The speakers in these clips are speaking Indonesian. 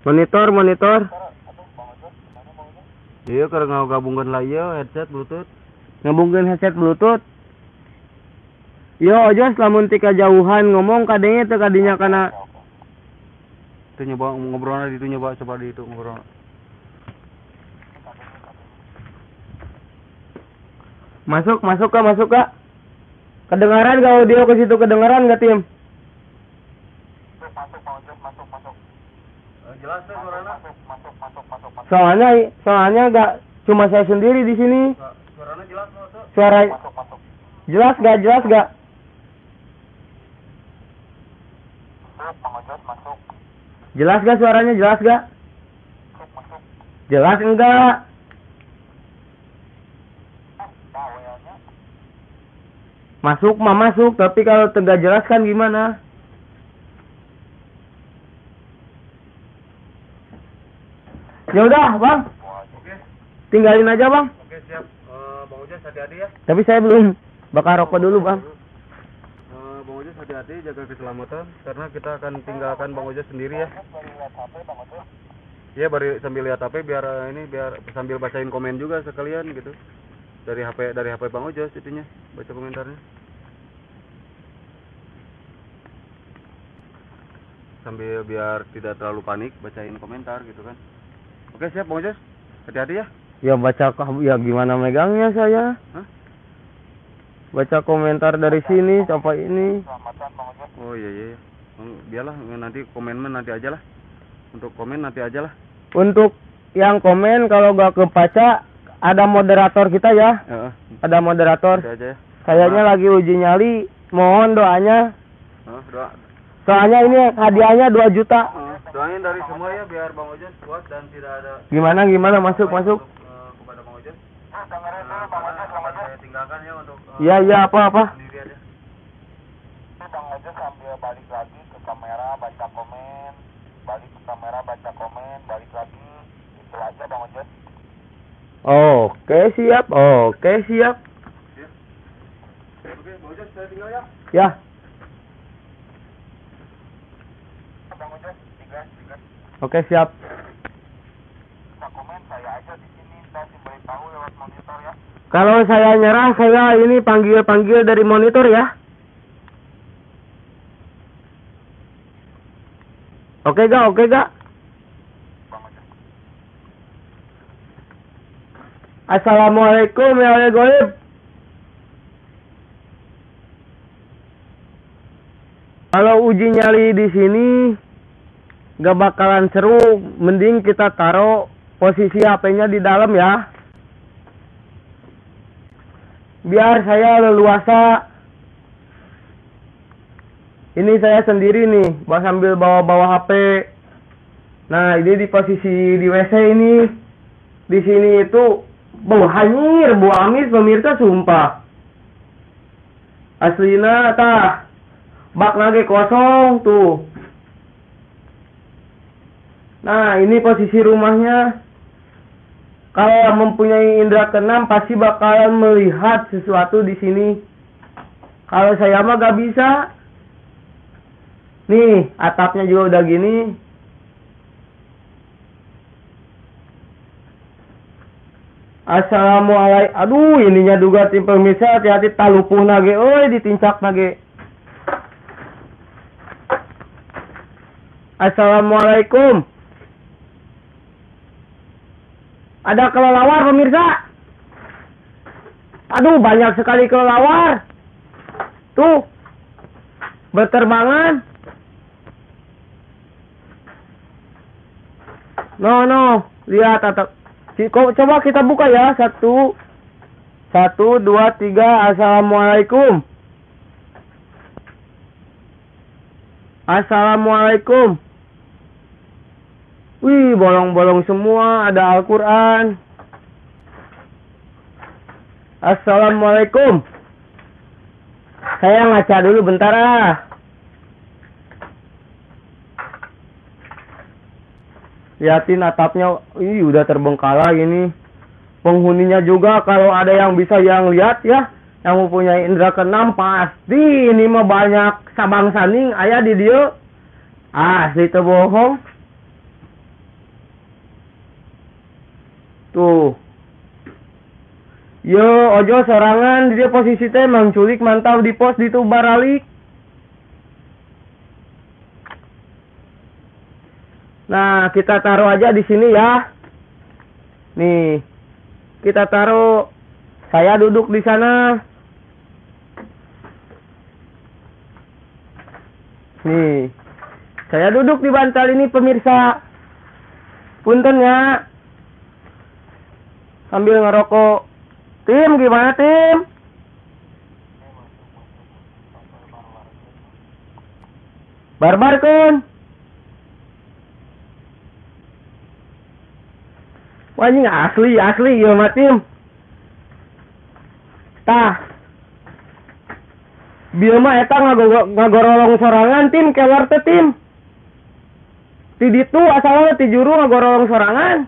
Monitor. Iya, karena gabungkan lah iya headset Bluetooth. Ngabungkeun headset Bluetooth. Yo aja lamun ti kajauhan ngomong kadenge teu kadinya kana. Itu nyoba ngobrolnya itu nyoba coba di itu ngobrol. Masuk Kak. Kedengaran gak audio ke situ, kedengaran gak tim? Masuk. Jelas deh suaranya. Masuk. Soalnya gak cuma saya sendiri di sini. Suaranya jelas masuk. Suara Masuk. jelas gak? Masuk. Jelas gak suaranya? Jelas gak? Masuk. Jelas enggak? Masuk, tapi kalau tegak jelas kan gimana? Ya udah, Bang. Oke. Tinggalin aja, Bang. Oke, siap. Bang Ujas hati-hati ya. Tapi saya belum bakar rokok dulu, Bang. Bang Ujas hati-hati, jaga keselamatan karena kita akan tinggalkan Bang Ujas sendiri ya. Iya, baru sambil lihat HP biar sambil bacain komen juga sekalian gitu. Dari HP Bang Ujas itunya, baca komentarnya. Sambil biar tidak terlalu panik bacain komentar gitu kan. Oke, siap Bang Ujas. Hati-hati ya. Ya ya gimana megangnya saya? Hah? Baca komentar dari sini sampai ini. Oh iya. Biarlah nanti komen nanti aja lah. Untuk komen nanti aja lah. Untuk yang komen kalau gak kebaca ada moderator kita ya. Ada moderator. Nanti aja ya. Kayaknya lagi uji nyali. Mohon doanya. Doa. Soalnya ini hadiahnya 2 juta. Doain dari semua ya biar Bang Ujas kuat dan tidak ada. Gimana masuk. Kepada Bang Ujas. Dengerin dulu Bang Ujas sama saya tinggalkan ya untuk. Iya apa. Sendiri aja. Bang Ujas sambil balik lagi ke kamera baca komen, balik ke kamera baca komen, balik lagi. Itu aja Bang Ujas. Oke siap. Oke, Bang Ujas saya tinggal ya. Ya. Bang Ujas, tiga. Oke siap. Bisa komen saya aja di sini, saya diberitahu lewat monitor ya. Kalau saya nyerah, saya ini panggil dari monitor ya. Oke gak? Bang Ujas. Assalamualaikum ya Allah goib. Kalau uji nyali di sini gak bakalan seru, mending kita taruh posisi HP-nya di dalam ya. Biar saya leluasa. Ini saya sendiri nih, sambil bawa HP. Nah, ini di posisi di WC ini. Di sini itu bau hanyir, bau amis pemirsa sumpah. Aslina tah. Bak lagi kosong tuh. Nah, ini posisi rumahnya. Kalau mempunyai indera keenam pasti bakalan melihat sesuatu di sini. Kalau saya mah gak bisa. Nih, atapnya juga udah gini. Assalamualaikum. Aduh, ininya juga tim pemirsa hati-hati talupuh nage, oi ditincak nage. Assalamualaikum. Ada kelelawar pemirsa. Aduh, banyak sekali kelelawar. Tuh. Berterbangan. No. Lihat atap. Coba kita buka ya. 1, 2, 3. Assalamualaikum. Assalamualaikum. Wih, bolong-bolong semua. Ada Al-Quran. Assalamualaikum. Saya ngaca dulu bentar ah. Lihatin atapnya. Ih, udah terbengkalai ini. Penghuninya juga kalau ada yang bisa yang lihat ya. Yang mempunyai indera keenam pasti ini mah banyak sabang saning ayah di dia. Asli teu bohong. Tuh. Yo, ojo sorangan di dia posisi teh menculik mantau di pos di Tubaralik. Nah, kita taruh aja di sini ya. Nih. Kita taruh, saya duduk di sana. Nih. Saya duduk di bantal ini pemirsa. Punten ya. Sambil ngerokok. Tim, gimana tim? Barbar kun. Wah ini asli ya mah tim. Tah. Bieu mah eta ngagorolong sorangan tim keluar teh tim. Ti ditu asalna ti juru ngagorolong sorangan.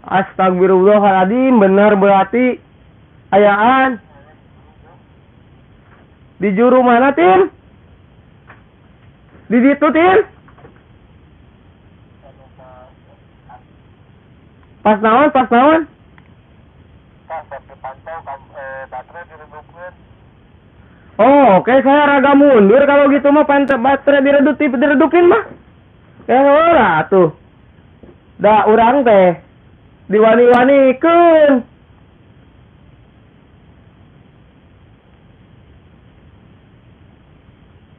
Astagfirullahaladzim, bener berarti ayaan. Di juru mana tim? Di ditu tim? Pas naon? Oh, oke, saya raga mundur kalau gitu mah baterai diredukin mah. Ora tuh. Da urang teh diwani-wanikeun.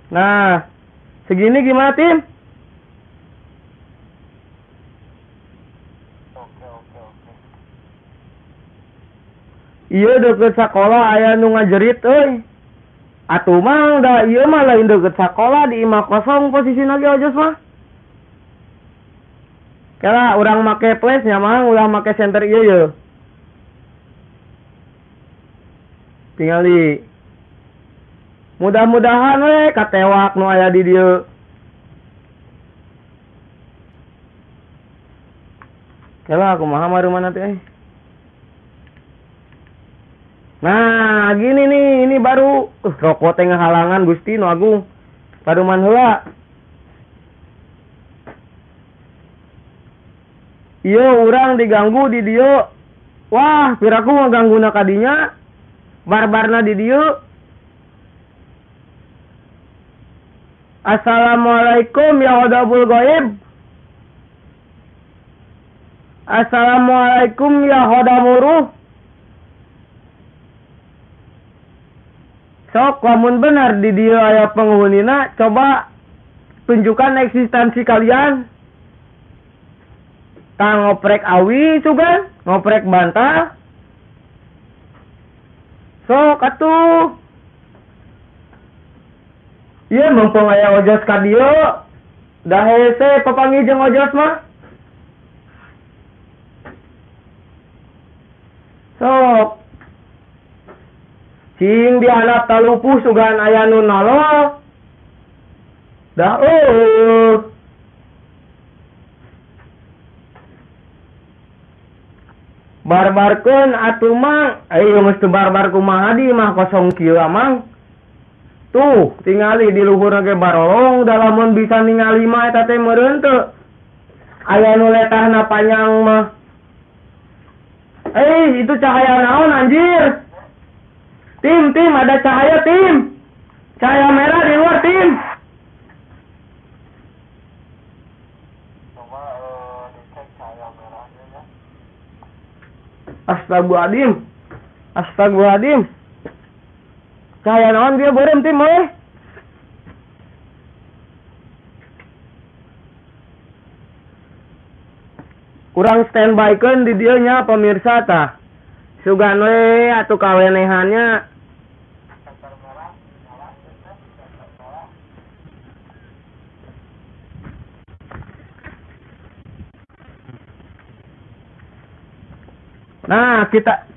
Nah, segini gimana tim? Iya deket sekolah aya nu ngajerit euy. Atuh mah da ieu mah lain deket sekolah di imah kosong posisi lagi ojos mah. Kala urang make flash nya mah ulah make center ieu ye. Tingali. Mudah-mudahan we katewak nu aya di dieu. Kala kumaha marumana teh? Nah, gini nih, ini baru rokok teh ngahalangan Gusti nu Agung. Paruman heula. Iya orang diganggu di dieu. Wah, piraku ngagangguna kadinya. Barbarna di dieu. Assalamualaikum ya hodabul goib. Assalamualaikum ya hodamuruh. Sok lamun benar di dieu aya penghunina, coba tunjukkan eksistensi kalian. Kang ngoprek awi juga, ngoprek bantal. Sok atuh. Iya mumpung aya ojos ka dieu. Da hese papanggih jeung ojos mah. Sok. Cing di anak talupuh sugan aya nu nolong. Da barbarkeun atuh mang, ayo geus teu barbar kumaha di mah kosong kieu mang. Tuh, tingali di luhur ge barolong, da lamun bisa ningali mah eta teh meureun teu. Aya nu letahna panjang mah. Itu cahaya naon anjir? Tim, ada cahaya tim. Cahaya merah di luar tim. Astagfirullahaladzim. Cahaya naon dia beureum tim euy. Kurang standby-keun di dieu nya pemirsa tah. Sugan we atuh kawenehannya. Nah, kita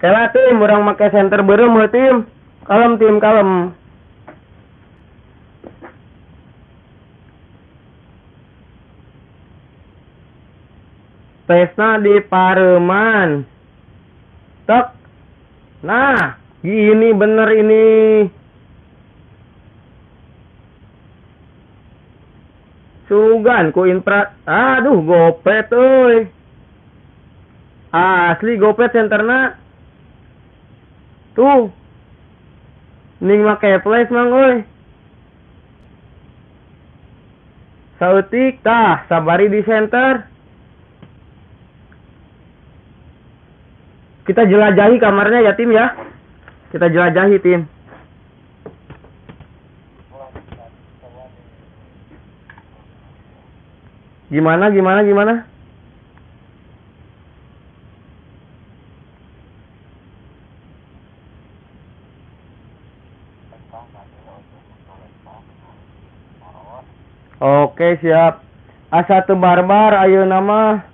kela tim, urang make center beureum we tim. Kalem tim, kalem. Tesna di Pareuman. Tek. Nah, gini bener ini. Sugan ku infra. Aduh gopet euy. Asli gopet centerna. Tuh. Ning make flash mang euy. Sautik tah sabari di center. Kita jelajahi kamarnya ya tim ya. Kita jelajahi tim. Gimana? Oke siap. Asa teu barbar ayeuna nama.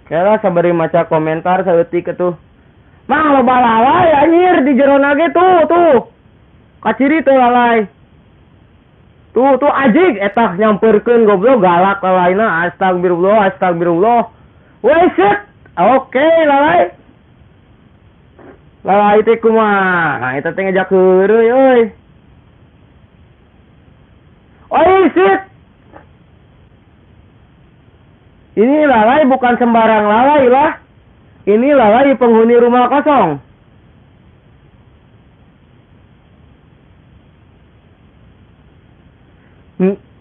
Kela sabari maca komentar saeutik atuh. Mang loba lalai anjir di jero na ge tuh. Kaciri teu lalai. Tuh ajig eta nyamperkeun goblok galak lalaina. Astagfirullah. Woi shit. Oke lalai. Lalai teh kumaha? Nah eta teh ngajak heureuy euy. Oi shit. Ini lalai bukan sembarang lalai lah. Ini lalai penghuni rumah kosong.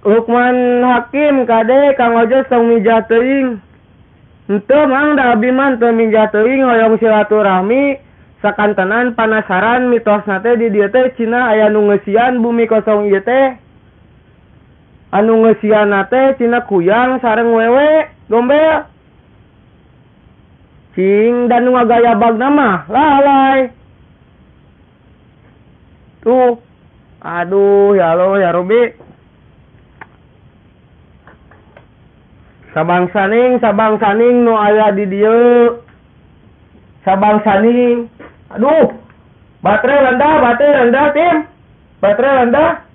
Lukman Hakim kade Kang Ojo tong mijah teuing. Henteu mang da abdi man teu mijah teuing hoyong silaturahmi sakantenan panasaran mitosna teh di dieu teh cina aya nu ngeusian bumi kosong ieu teh. Anu ngeusianna teh cina kuyang sareng wewe gombel. Cing dan nu ngagaya bagna mah lalai. Tuh. Aduh ya Allah ya Robi. Sabang-saning nu aya di dieu. Sabang-saning. Aduh. Baterai rendah tim. Baterai rendah.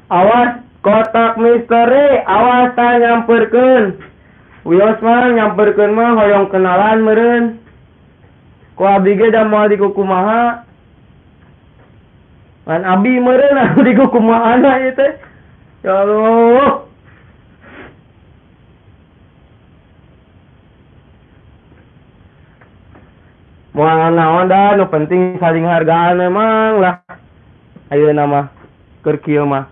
Awas kotak misteri, awas tah nyamperkeun. Wios mah nyamperkeun mah hoyong kenalan meureun. Ku abdi ge da moal dikukumaha. Lan abi meureun anu dikukumahana ieu teh. Ya Allah. Moal naon da nu penting saling hargaan memang lah. Ayeuna mah keur kieu mah.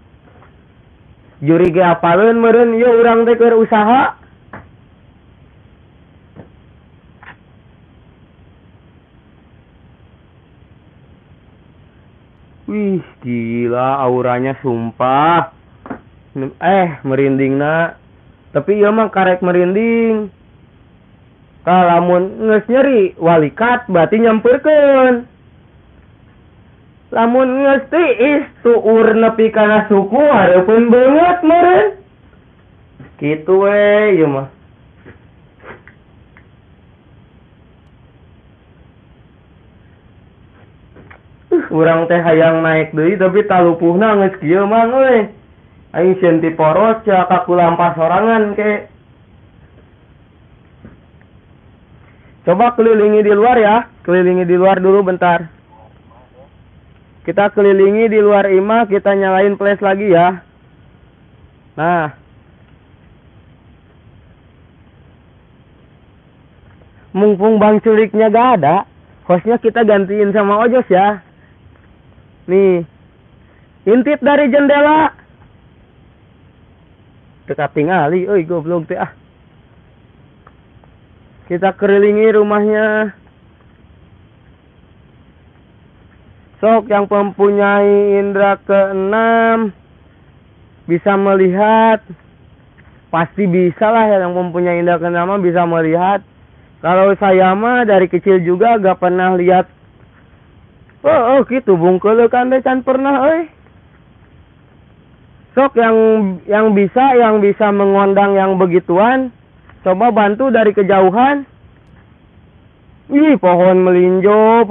Juri ge apaleun meureun ieu urang teh keur usaha. Wih, gila auranya sumpah. Merindingna. Tapi ieu mah karek merinding. Lamun geus nyeri walikat berarti nyamperkeun. Lamun geus tiis tuur nepi kana suku hareupeun beungeut meureun. Kitu we ieu mah. Urang teh hayang naik deui tapi talupuhna geus kieu mang euy. Aing sieun ti poros ca kakulampa sorangan ke. Coba kelilingi di luar ya. Kelilingi di luar dulu bentar. Kita kelilingi di luar imah, kita nyalain flash lagi ya. Nah. Mumpung Bang Culiknya gak ada, hostnya kita gantiin sama Ojos ya. Nih. Intip dari jendela. Dekat tingali, euy goblok teh ah. Kita kelilingi rumahnya. Sok yang mempunyai indera keenam bisa melihat. Pasti bisa lah yang mempunyai indera keenam bisa melihat. Kalau saya mah dari kecil juga gak pernah lihat. Oh gitu bungkul kan deh can pernah euy. Sok yang bisa mengondang yang begituan. Coba bantu dari kejauhan. Ih, pohon melinjo.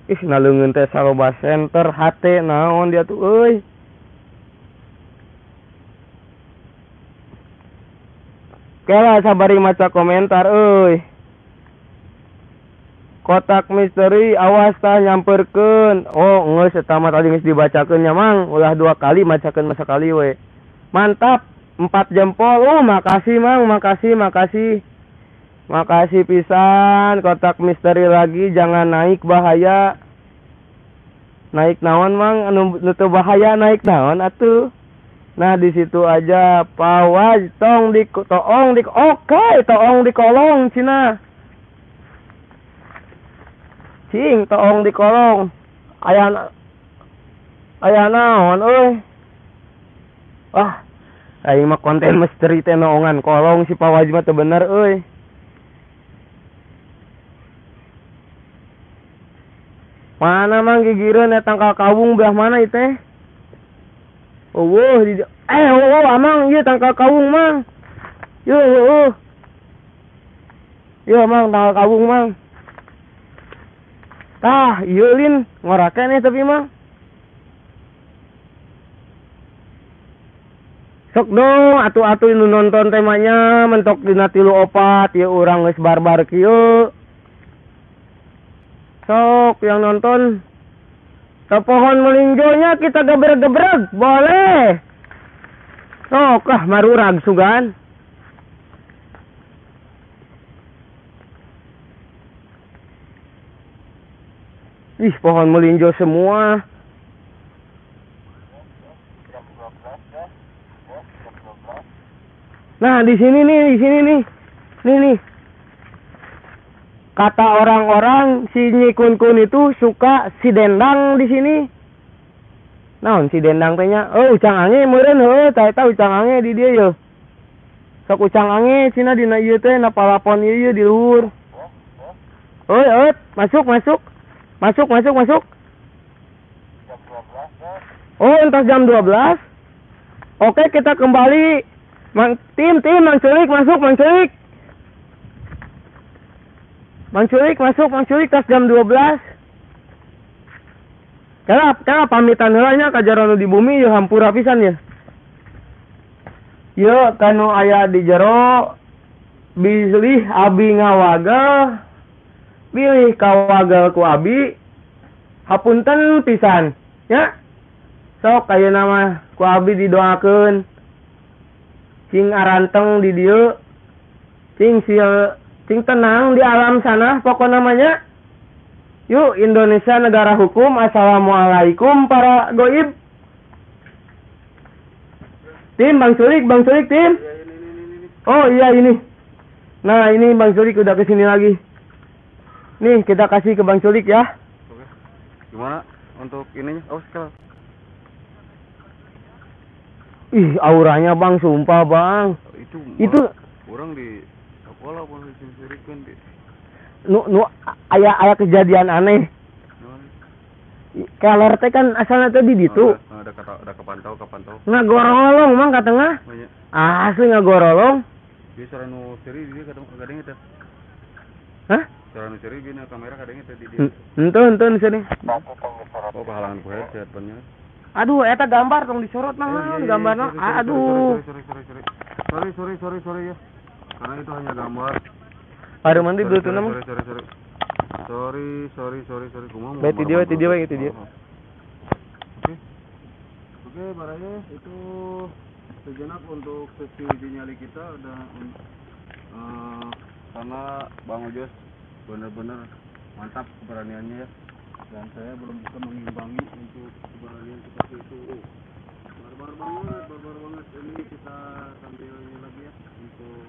Ih, naleungeun teh saloba center hate naon dia tuh euy. Kela sabari maca komentar euy. kotak misteri awas tah nyamperkeun. Oh geus eta mah tadi geus dibacakeun nya Mang, ulah 2 kali macakeun masa kali we. Mantap, 4 jempol. Makasih Mang, makasih. Makasih pisan, kotak misteri lagi, jangan naik bahaya. Naik naon Mang, anu teu bahaya naik naon atuh. Nah di situ aja pawaj toong di kolong cina. Cing toong di kolong. Aya naon euy. Wah, aing mah konten misteri teh naongan kolong si pawaj mah teu bener euy. Mana Mang gigireun eta tangkal kawung belah mana ieu teh? Amang, ieu tangkal kawung Mang. Yo, Mang, tangkal kawung Mang. Tah, ieu lin ngorake nih tapi Mang. Sok dong, atu-atu nu nonton temanya mentok dina 3-4 ieu urang geus barbar kieu. Sok yang nonton ke pohon melingjonya kita gebrek-gebrek, boleh. Sok marurag sugan. Ih, pohon melinjo semua. Nah, di sini nih. Nih. Kata orang-orang si Nyikun-kun itu suka si dendang di sini. Naon si dendang teh nya? Oh, ucang ange meureun heuh, eta ucang ange di dieu yeuh. Sok ucang ange cina dina ieu teh napalapon ieu di luhur. Oi, masuk. Oh, entar jam 12. Oke, kita kembali. Tim, Mang Culik masuk, Mang Culik. Mang Culik tas jam 12. Kala pamitan heula nya ka jero di bumi yeuh hampura pisan ya. Yeuh kanu aya di jero bilih abi ngawagel. Bilih kawagel ku abi. Hapunten pisan, nya. Sok ayeuna mah ku abi didoakeun. Cing aranteng di dieu. Cing tenang di alam sana pokok namanya. Yuk Indonesia negara hukum. Assalamualaikum para goib. Tim Bang Culik tim. Oh iya ini. Nah ini Bang Culik udah kesini lagi. Nih kita kasih ke Bang Culik ya. Oke. Gimana untuk ininya? Oh sekarang. Ih auranya Bang, sumpah Bang. Itu orang di sekolah pun disirikan di. Aya kejadian aneh. Keler teh kan asalnya teh di ditu. Ada kepantau. Ngagorolong Mang ka tengah. Asli ngagorolong. Dia saranu seri dia kadang eta. Hah? Saranu seri bina kamera kadang eta di dia. Henteu sini. Oh pahalangan ku headset bannya. Aduh, eta gambar tong disorot naon gambarna. Aduh. Sorry ya. Karena itu hanya gambar. Ada mandi dulu tuh namanya. Sorry. Kumaha. Baik video. Oke, barangnya itu sejenak untuk sesi nyali kita udah karena Bang Ojos benar-benar mantap keberaniannya ya. Dan saya belum bisa mengimbangi untuk keberanian seperti itu. Barbar banget. Ini kita sambil lagi ya untuk